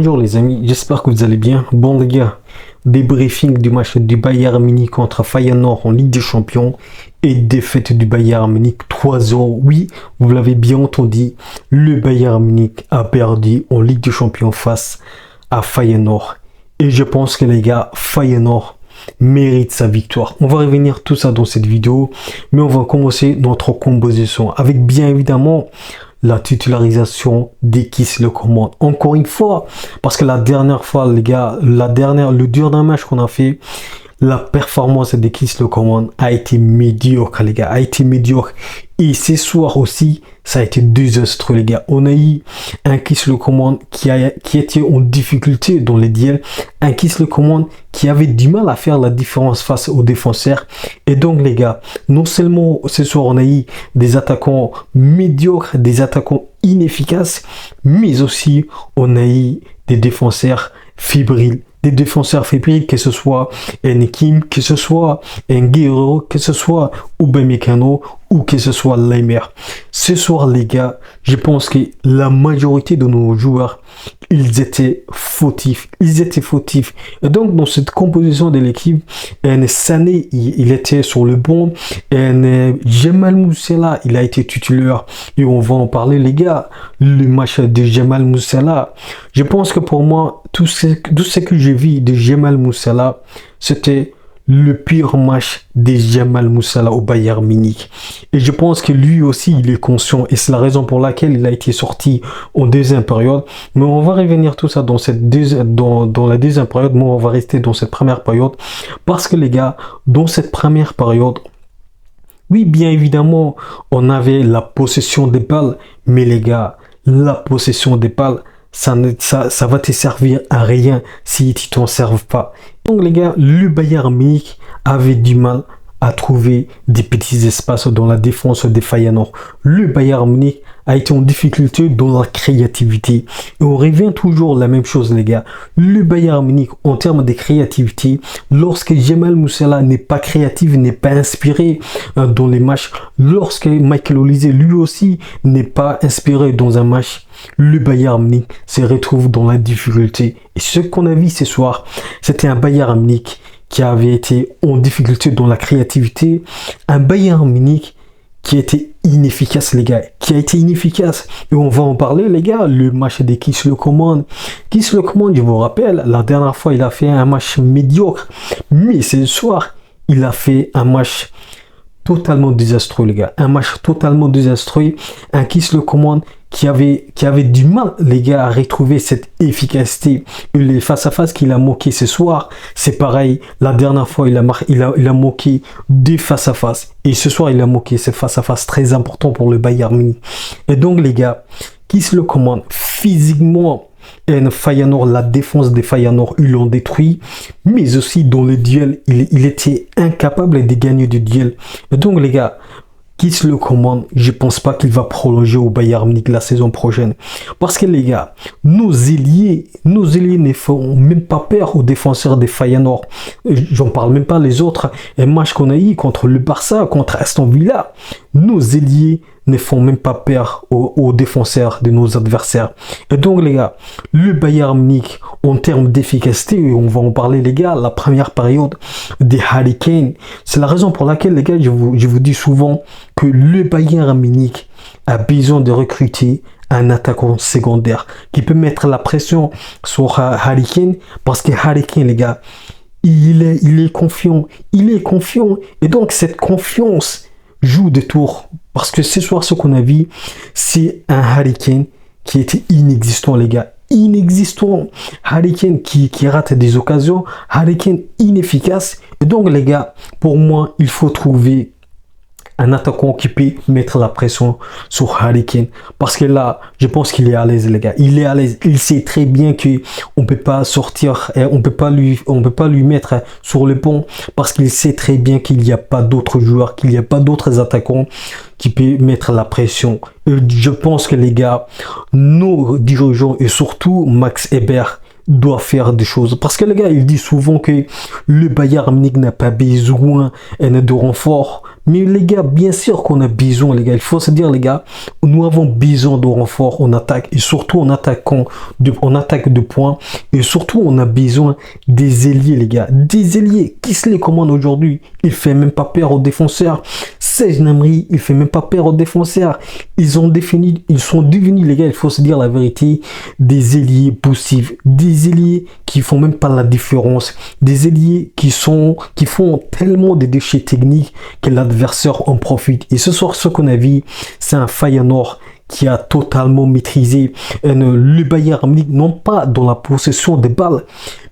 Bonjour les amis, j'espère que vous allez bien. Bon les gars, débriefing du match du Bayern Munich contre Feyenoord en Ligue des Champions et défaite du Bayern Munich 3-0. Oui, vous l'avez bien entendu, le Bayern Munich a perdu en Ligue des Champions face à Feyenoord. Et je pense que les gars, Feyenoord mérite sa victoire. On va revenir tout ça dans cette vidéo, mais on va commencer notre composition avec bien évidemment la titularisation d'Ekis Le Coman. Encore une fois, parce que la dernière fois, les gars, le dernier match qu'on a fait, la performance d'Ekis Le Coman a été médiocre, les gars, a été médiocre. Et ce soir aussi, ça a été désastreux, les gars. On a eu un Ekis Le Coman qui était en difficulté dans les duels, un Ekis Le Coman qui avait du mal à faire la différence face aux défenseurs. Et donc, les gars, non seulement ce soir, on a eu des attaquants médiocres, des attaquants inefficaces, mais aussi on a eu des défenseurs fébriles. Des défenseurs fébriles, que ce soit Enekim, que ce soit Nguero, que ce soit Upamecano ou que ce soit Laimer. Ce soir, les gars, je pense que la majorité de nos joueurs, ils étaient fautifs. Ils étaient fautifs. Et donc, dans cette composition de l'équipe, Sané, il était sur le banc. Jamal Musiala, il a été titulaire. Et on va en parler, les gars. Le match de Jamal Musiala, je pense que pour moi, tout ce que j'ai vu de Jamal Musiala, c'était le pire match de Jamal Musiala au Bayern Munich. Et je pense que lui aussi, il est conscient. Et c'est la raison pour laquelle il a été sorti en deuxième période. Mais on va revenir tout ça dans la deuxième période. Mais on va rester dans cette première période. Parce que les gars, dans cette première période, oui, bien évidemment, on avait la possession des balles. Mais les gars, la possession des balles, ça va te servir à rien si tu t'en serves pas. Donc les gars, le Bayern Munich avait du mal à trouver des petits espaces dans la défense des Feyenoord. Le Bayern Munich a été en difficulté dans la créativité. Et on revient toujours la même chose, les gars. Le Bayern Munich, en termes de créativité, lorsque Jamal Musiala n'est pas créatif, n'est pas inspiré dans les matchs, lorsque Michael Olise, lui aussi, n'est pas inspiré dans un match, le Bayern Munich se retrouve dans la difficulté. Et ce qu'on a vu ce soir, c'était un Bayern Munich qui avait été en difficulté dans la créativité, un Bayern Munich qui était inefficace, les gars, qui a été inefficace. Et on va en parler, les gars, le match d'Ekis Le Coman. Ekis Le Coman, je vous rappelle, la dernière fois, il a fait un match médiocre, mais ce soir, il a fait un match totalement désastreux, les gars. Un match totalement désastreux. Un Ekis Le Coman qui avait du mal, les gars, à retrouver cette efficacité. Les face-à-face qu'il a moqué ce soir, c'est pareil. La dernière fois, il a moqué des face-à-face. Et ce soir, il a moqué ces face-à-face très importants pour le Bayern Munich. Et donc, les gars, Ekis Le Coman, physiquement, Feyenoord, la défense des Feyenoord, ils l'ont détruit, mais aussi dans le duel, il était incapable de gagner du duel. Et donc, les gars, Ekis Le Coman, je pense pas qu'il va prolonger au Bayern Munich la saison prochaine. Parce que les gars, nos ailiers ne font même pas peur aux défenseurs des Feyenoord. J'en parle même pas les autres. Un match qu'on a eu contre le Barça, contre Aston Villa, nos ailiers ne font même pas peur aux défenseurs de nos adversaires. Et donc les gars, le Bayern Munich en termes d'efficacité, on va en parler les gars, la première période des Harry Kane, c'est la raison pour laquelle les gars, je vous dis souvent que le Bayern Munich a besoin de recruter un attaquant secondaire qui peut mettre la pression sur Harry Kane, parce que Harry Kane, les gars, il est confiant, et donc cette confiance joue des tours. Parce que ce soir, ce qu'on a vu, c'est un Harry Kane qui était inexistant, les gars. Inexistant. Harry Kane qui rate des occasions. Harry Kane inefficace. Et donc, les gars, pour moi, il faut trouver un attaquant qui peut mettre la pression sur Harry Kane. Parce que là, je pense qu'il est à l'aise, les gars. Il est à l'aise. Il sait très bien que on peut pas sortir, on peut pas lui mettre sur le pont, parce qu'il sait très bien qu'il n'y a pas d'autres joueurs, qu'il n'y a pas d'autres attaquants qui peut mettre la pression. Et je pense que les gars, nos dirigeants et surtout Max Eber doit faire des choses. Parce que les gars, il dit souvent que le Bayern Munich n'a pas besoin de renfort. Mais les gars, bien sûr qu'on a besoin, les gars. Il faut se dire, les gars, nous avons besoin de renfort en attaque. Et surtout en attaque de points. Et surtout, on a besoin des ailiers, les gars. Des ailiers. Qui se les commande aujourd'hui? Il fait même pas peur aux défenseurs. Serge Gnabry, il fait même pas peur aux défenseurs. Ils sont devenus, les gars, il faut se dire la vérité, des ailiers poussifs. Des ailiers qui font même pas la différence. Des ailiers qui font tellement de déchets techniques que l'adversaire en profite. Et ce soir, ce qu'on a vu, c'est un Feyenoord qui a totalement maîtrisé le Bayern Munich, non pas dans la possession des balles,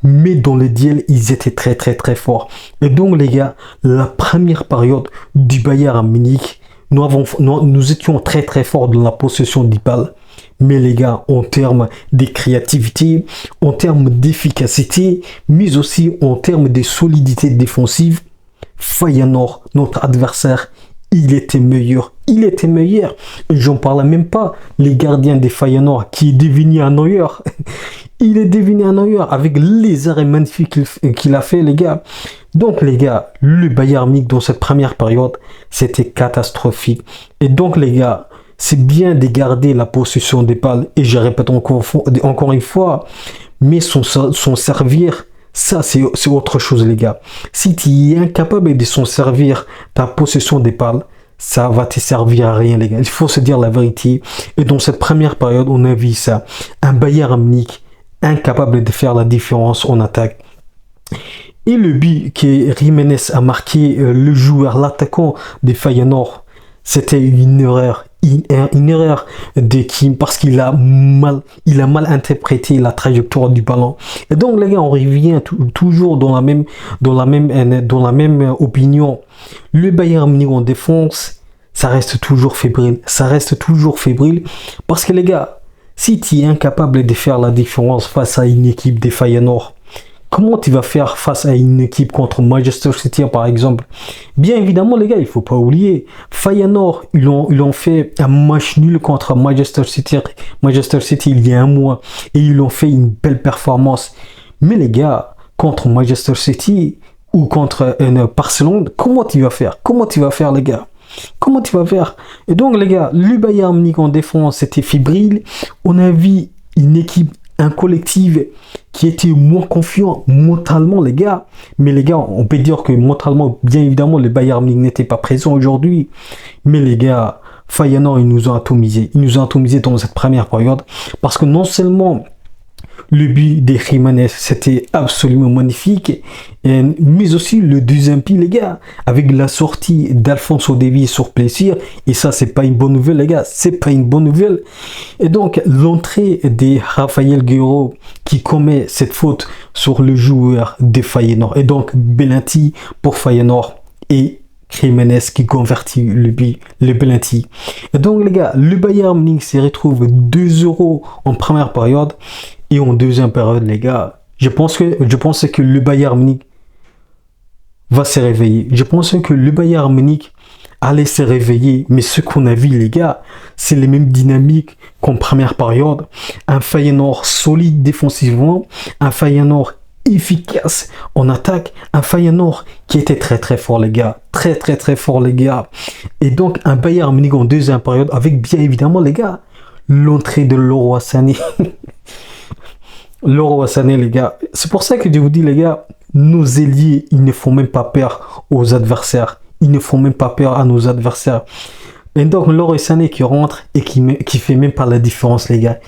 mais dans le duel, ils étaient très très très forts. Et donc les gars, la première période du Bayern Munich, nous étions très très forts dans la possession des balles. Mais les gars, en termes de créativité, en termes d'efficacité, mais aussi en termes de solidité défensive, Feyenoord, notre adversaire, il était meilleur. Il était meilleur. J'en parle même pas. Les gardiens des Feyenoord qui est devenu un Neuer. Il est devenu un Neuer avec les arrêts magnifiques qu'il a fait, les gars. Donc, les gars, le Bayern Munich dans cette première période, c'était catastrophique. Et donc, les gars, c'est bien de garder la possession des balles. Et je répète encore une fois, mais son servir, ça, c'est autre chose, les gars. Si tu es incapable de s'en servir ta possession des balles, ça va te servir à rien, les gars. Il faut se dire la vérité. Et dans cette première période, on a vu ça. Un Bayern Munich incapable de faire la différence en attaque. Et le but que Jiménez a marqué, le joueur, l'attaquant des Feyenoord, c'était une erreur. Une erreur de Kim parce qu'il a mal interprété la trajectoire du ballon. Et donc les gars, on revient toujours dans la même opinion. Le Bayern Munich en défense, ça reste toujours fébrile. Ça reste toujours fébrile parce que les gars, si tu es incapable de faire la différence face à une équipe des Feyenoord, comment tu vas faire face à une équipe contre Manchester City, par exemple? Bien évidemment, les gars, il faut pas oublier. Feyenoord, ils ont fait un match nul contre Manchester City il y a un mois. Et ils ont fait une belle performance. Mais les gars, contre Manchester City ou contre Barcelone, comment tu vas faire? Comment tu vas faire, les gars? Comment tu vas faire? Et donc, les gars, le Bayern Munich en défense, c'était fébrile. On a vu une équipe, un collectif qui était moins confiant mentalement, les gars. Mais les gars, on peut dire que mentalement, bien évidemment, le Bayern Munich n'était pas présent aujourd'hui. Mais les gars, Feyenoord, ils nous ont atomisés. Ils nous ont atomisés dans cette première période. Parce que non seulement le but de Jiménez, c'était absolument magnifique. Mais aussi le deuxième but, les gars, avec la sortie d'Alphonso Davies sur blessure. Et ça, c'est pas une bonne nouvelle, les gars. C'est pas une bonne nouvelle. Et donc, l'entrée de Raphaël Guerreiro qui commet cette faute sur le joueur de Feyenoord. Et donc, Belotti pour Feyenoord et Jiménez qui convertit le but, le penalty. Et donc, les gars, le Bayern Munich se retrouve 2-0 en première période. Et en deuxième période, les gars, je pense que le Bayern Munich va se réveiller. Je pense que le Bayern Munich allait se réveiller. Mais ce qu'on a vu, les gars, c'est les mêmes dynamiques qu'en première période. Un Feyenoord solide défensivement, un Feyenoord efficace en attaque, un Feyenoord qui était très très fort, les gars. Très très très fort, les gars. Et donc, un Bayern Munich en deuxième période avec bien évidemment, les gars, l'entrée de Leroy Sané. Leroy Sané, les gars. C'est pour ça que je vous dis, les gars, nos ailiers, ils ne font même pas peur aux adversaires. Ils ne font même pas peur à nos adversaires. Et donc, Leroy Sané qui rentre et qui fait même pas la différence, les gars.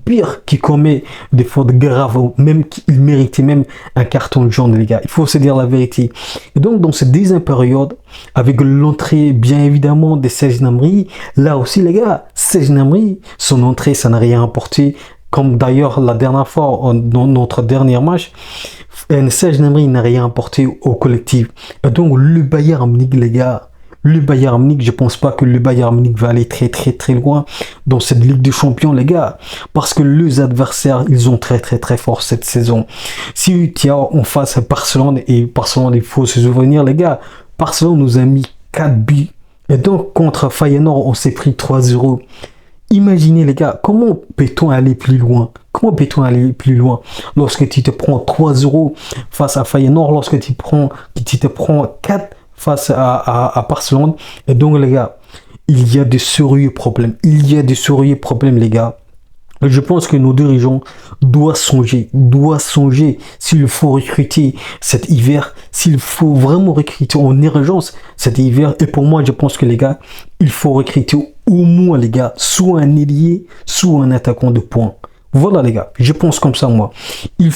Pire, qui commet des fautes graves, même qu'il méritait même un carton jaune, les gars. Il faut se dire la vérité. Et donc, dans cette deuxième période, avec l'entrée, bien évidemment, de Serge Gnabry, là aussi, les gars, Serge Gnabry, son entrée, ça n'a rien apporté. Comme d'ailleurs la dernière fois, dans notre dernier match, Serge Gnabry n'a rien apporté au collectif. Et donc, le Bayern Munich, les gars, le Bayern Munich, je pense pas que le Bayern Munich va aller très très très loin dans cette Ligue des Champions, les gars. Parce que les adversaires, ils ont très très très fort cette saison. Si tu as en face Barcelone, et Barcelone, il faut se souvenir, les gars, Barcelone nous a mis 4 buts. Et donc, contre Feyenoord, on s'est pris 3-0. Imaginez, les gars, comment peut-on aller plus loin? Comment peut-on aller plus loin lorsque tu te prends 3-0 face à Feyenoord, lorsque tu te prends 4 face à Barcelone? Et donc, les gars, il y a de sérieux problèmes. Il y a de sérieux problèmes, les gars. Je pense que nos dirigeants doivent songer s'il faut recruter cet hiver, s'il faut vraiment recruter en urgence cet hiver. Et pour moi, je pense que les gars, il faut recruter au moins, les gars, soit un ailier, soit un attaquant de poing. Voilà, les gars, je pense comme ça, moi. Il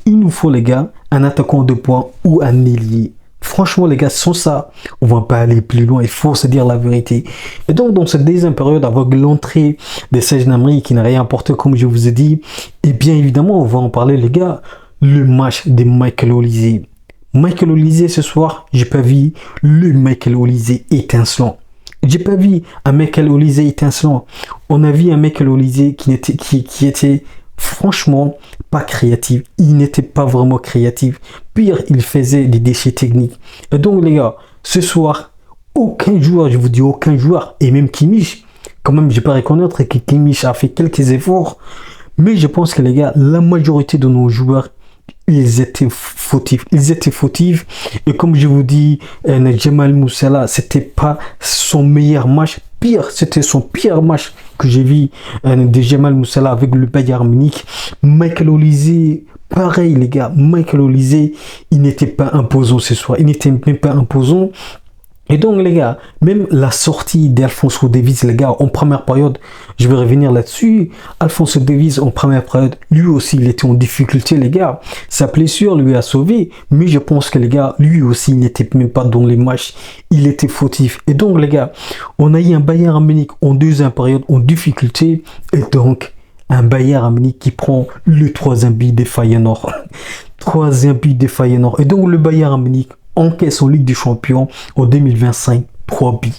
nous faut, les gars, un attaquant de poing ou un ailier. Franchement, les gars, sans ça, on va pas aller plus loin. Il faut se dire la vérité. Et donc, dans cette deuxième période, avec l'entrée de Serge Gnabry qui n'a rien apporté, comme je vous ai dit, et bien évidemment, on va en parler, les gars, le match de Michael Olise. Michael Olise, ce soir, j'ai pas vu le Michael Olise étincelant. J'ai pas vu un Michael Olise étincelant. On a vu un Michael Olise qui était franchement pas créatif. Il n'était pas vraiment créatif. Pire, il faisait des déchets techniques. Et donc, les gars, ce soir, aucun joueur, je vous dis aucun joueur, et même Kimmich, quand même, je peux reconnaître que Kimmich a fait quelques efforts, mais je pense que, les gars, la majorité de nos joueurs, ils étaient fautifs. Et comme je vous dis, Jamal Musiala, c'était pas son meilleur match. Pire, c'était son pire match que j'ai vu de Jamal Musiala avec le Bayern Munich. Michael Olise, pareil, les gars. Michael Olise, il n'était pas imposant ce soir. Il n'était même pas imposant. Et donc, les gars, même la sortie d'Alphonso Davies, les gars, en première période, je vais revenir là-dessus. Alphonso Davies, en première période, lui aussi, il était en difficulté, les gars. Sa blessure lui a sauvé, mais je pense que, les gars, lui aussi, il n'était même pas dans les matchs. Il était fautif. Et donc, les gars, on a eu un Bayern Munich en deuxième période en difficulté. Et donc, un Bayern Munich qui prend le troisième but de Feyenoord. Troisième but de Feyenoord. Et donc, le Bayern Munich encaisse en Ligue des Champions en 2025 3 buts.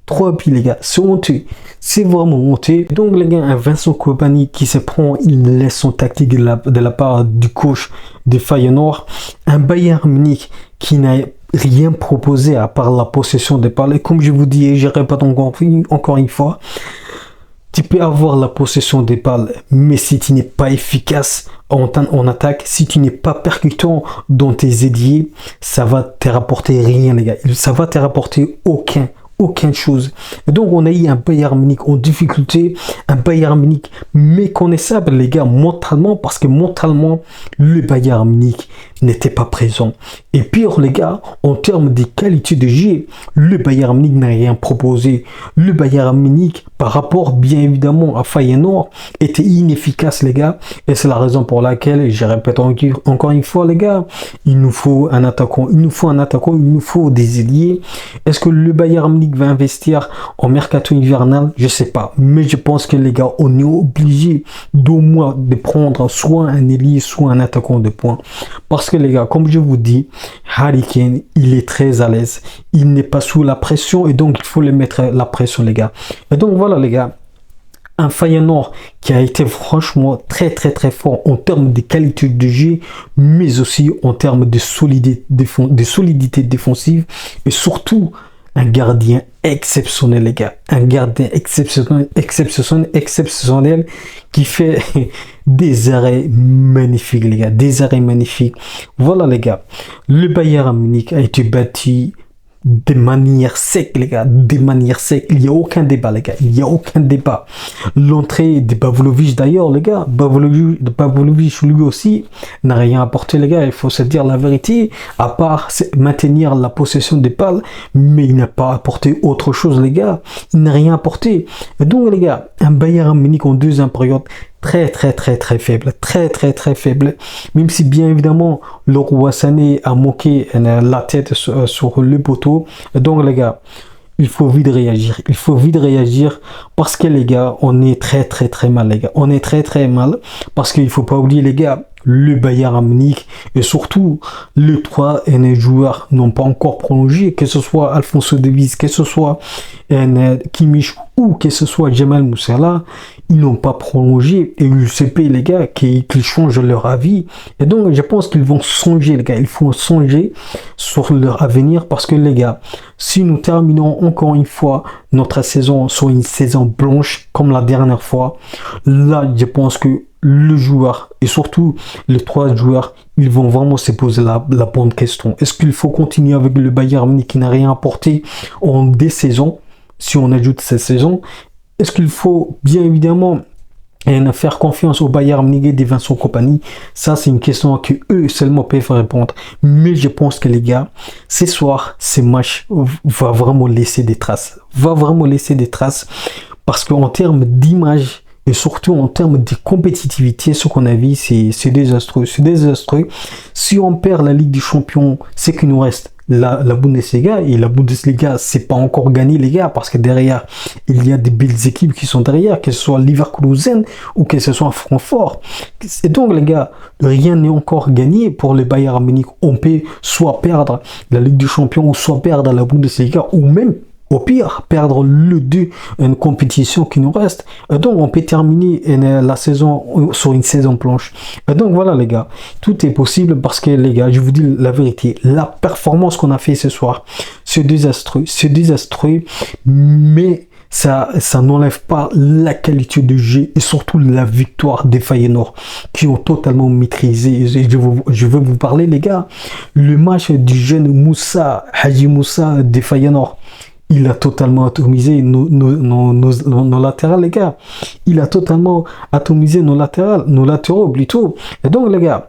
3 buts, les gars, c'est honteux. C'est vraiment honteux. Donc, les gars, un Vincent Kompany qui se prend une leçon tactique de la part du coach de Feyenoord. Un Bayern Munich qui n'a rien proposé à part la possession de balles. Et comme je vous dis, et je répète encore une fois, tu peux avoir la possession des balles, mais si tu n'es pas efficace en attaque, si tu n'es pas percutant dans tes ailiers, ça va te rapporter rien, les gars. Ça va te rapporter aucune chose. Et donc, on a eu un Bayern Munich en difficulté, un Bayern Munich méconnaissable, les gars, mentalement, parce que mentalement, le Bayern Munich n'était pas présent. Et pire, les gars, en termes de qualité de jeu, le Bayern Munich n'a rien proposé. Le Bayern Munich, par rapport, bien évidemment, à Feyenoord, était inefficace, les gars. Et c'est la raison pour laquelle, je répète encore une fois, les gars, il nous faut un attaquant, il nous faut des ailiers. Est-ce que le Bayern Munich va investir en mercato hivernal? Je sais pas. Mais je pense que, les gars, on est obligé d'au moins de prendre soit un ailier, soit un attaquant de poing. Parce que, les gars, comme je vous dis, Harry Kane, il est très à l'aise. Il n'est pas sous la pression et donc il faut lui mettre la pression, les gars. Et donc voilà, les gars, un Feyenoord qui a été franchement très fort en termes de qualité de jeu, mais aussi en termes de solidité défensive et surtout un gardien exceptionnel, les gars. Un gardien exceptionnel qui fait des arrêts magnifiques, les gars. Des arrêts magnifiques. Voilà, les gars. Le Bayern Munich a été battu de manière sec, les gars, de manière sec. Il n'y a aucun débat, les gars. Il n'y a aucun débat. L'entrée de Pavlovic, d'ailleurs, les gars, Pavlovic, lui aussi, n'a rien apporté, les gars. Il faut se dire la vérité, à part maintenir la possession des balles, mais il n'a pas apporté autre chose, les gars. Il n'a rien apporté. Et donc, les gars, un Bayern Munich en deuxième période, très faible, très faible, même si bien évidemment le roi Sané a moqué la tête sur le poteau. Donc, les gars, il faut vite réagir, parce que, les gars, on est très mal, les gars, on est très mal, parce qu'il faut pas oublier, les gars, le Bayern Munich et surtout les 3 joueurs n'ont pas encore prolongé, que ce soit Alphonso Davies, que ce soit Kimmich ou que ce soit Jamal Musiala, ils n'ont pas prolongé et l'UCP, les gars, qu'ils changent leur avis. Et donc, je pense qu'ils vont songer, les gars, il faut songer sur leur avenir, parce que, les gars, si nous terminons encore une fois notre saison sur une saison blanche comme la dernière fois, là, je pense que le joueur et surtout les trois joueurs, ils vont vraiment se poser la bonne question. Est-ce qu'il faut continuer avec le Bayern Munich qui n'a rien apporté en des saisons, si on ajoute cette saison? Est-ce qu'il faut bien évidemment faire confiance au Bayern Munich et des Vincent Kompany? Ça, c'est une question que eux seulement peuvent répondre. Mais je pense que les gars, ce soir, ce match va vraiment laisser des traces. Parce qu'en termes d'image, et surtout en termes de compétitivité, ce qu'on a vu, c'est désastreux. C'est désastreux. Si on perd la Ligue des Champions, c'est qu'il nous reste la Bundesliga. Et la Bundesliga, c'est pas encore gagné, les gars, parce que derrière, il y a des belles équipes qui sont derrière, que ce soit Leverkusen ou que ce soit Francfort. Et donc, les gars, rien n'est encore gagné pour le Bayern Munich. On peut soit perdre la Ligue des Champions, ou soit perdre la Bundesliga, ou même au pire, perdre le 2, une compétition qui nous reste. Donc, on peut terminer la saison sur une saison blanche. Donc, voilà, les gars. Tout est possible parce que, les gars, je vous dis la vérité. La performance qu'on a fait ce soir, c'est désastreux. C'est désastreux, mais ça n'enlève pas la qualité de jeu et surtout la victoire des Feyenoord qui ont totalement maîtrisé. Et je veux vous parler, les gars. Le match du jeune Hadji Moussa des Feyenoord. Il a totalement atomisé nos latérales, les gars. Il a totalement atomisé nos latéraux plutôt. Et donc, les gars,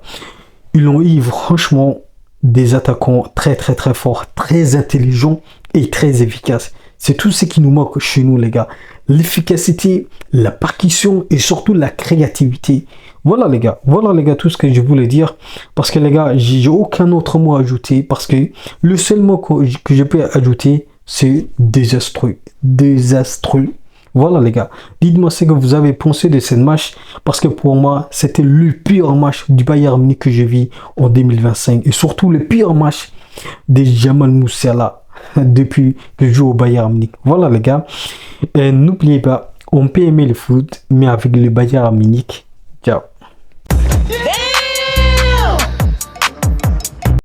ils ont eu franchement des attaquants très forts, très intelligents et très efficaces. C'est tout ce qui nous manque chez nous, les gars. L'efficacité, la percussion et surtout la créativité. Voilà, les gars. Voilà, les gars, tout ce que je voulais dire. Parce que, les gars, j'ai aucun autre mot à ajouter. Parce que le seul mot que je peux ajouter, c'est désastreux. Voilà, les gars. Dites-moi ce que vous avez pensé de ce match. Parce que pour moi, c'était le pire match du Bayern Munich que j'ai vu en 2025. Et surtout le pire match de Jamal Musiala depuis que je joue au Bayern Munich. Voilà, les gars. N'oubliez pas, on peut aimer le foot, mais avec le Bayern Munich. Ciao.